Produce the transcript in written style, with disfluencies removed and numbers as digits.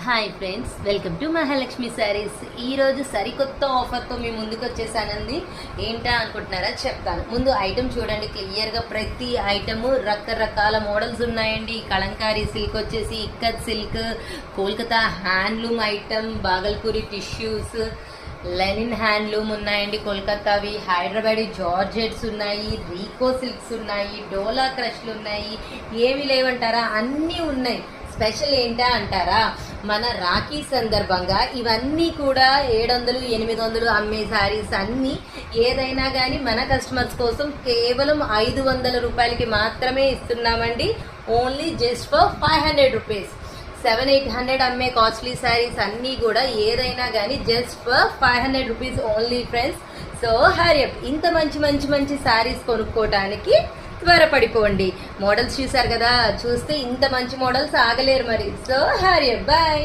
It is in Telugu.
Hi friends, welcome to Mahalakshmi saris. ఈరోజు సరికొత్త ఆఫర్తో మీ ముందుకు వచ్చేసానండి. ఏంటా అనుకుంటున్నారా? చెప్తాను. ముందు ఐటమ్ చూడండి క్లియర్గా. ప్రతి ఐటము రకరకాల మోడల్స్ ఉన్నాయండి. కలంకారీ సిల్క్ వచ్చేసి Ikkat silk, Kolkata handloom item, Bhagalpuri tissues, linen handloom ఉన్నాయండి కోల్కతావి, హైదరాబాదీ జార్జెట్స్ ఉన్నాయి, రీకో సిల్క్స్ ఉన్నాయి, డోలా క్రష్లు ఉన్నాయి. ఏమి లేవంటారా? అన్నీ ఉన్నాయి. స్పెషల్ ఏంటా అంటారా? మన రాఖీ సందర్భంగా ఇవన్నీ కూడా 700, 800 అమ్మే శారీస్ అన్నీ ఏదైనా కానీ మన కస్టమర్స్ కోసం కేవలం 500 రూపాయలకి మాత్రమే ఇస్తున్నామండి. Only just for 500 rupees. 700-800 అమ్మే కాస్ట్లీ శారీస్ అన్నీ కూడా ఏదైనా కానీ just for 500 rupees only friends. So hurry up. ఇంత మంచి మంచి మంచి శారీస్ కొనుక్కోవటానికి త్వరపడిపోండి. మోడల్స్ చూసారు కదా, చూస్తే ఇంత మంచి మోడల్స్ ఆగలేరు మరి. So hurry up. బాయ్.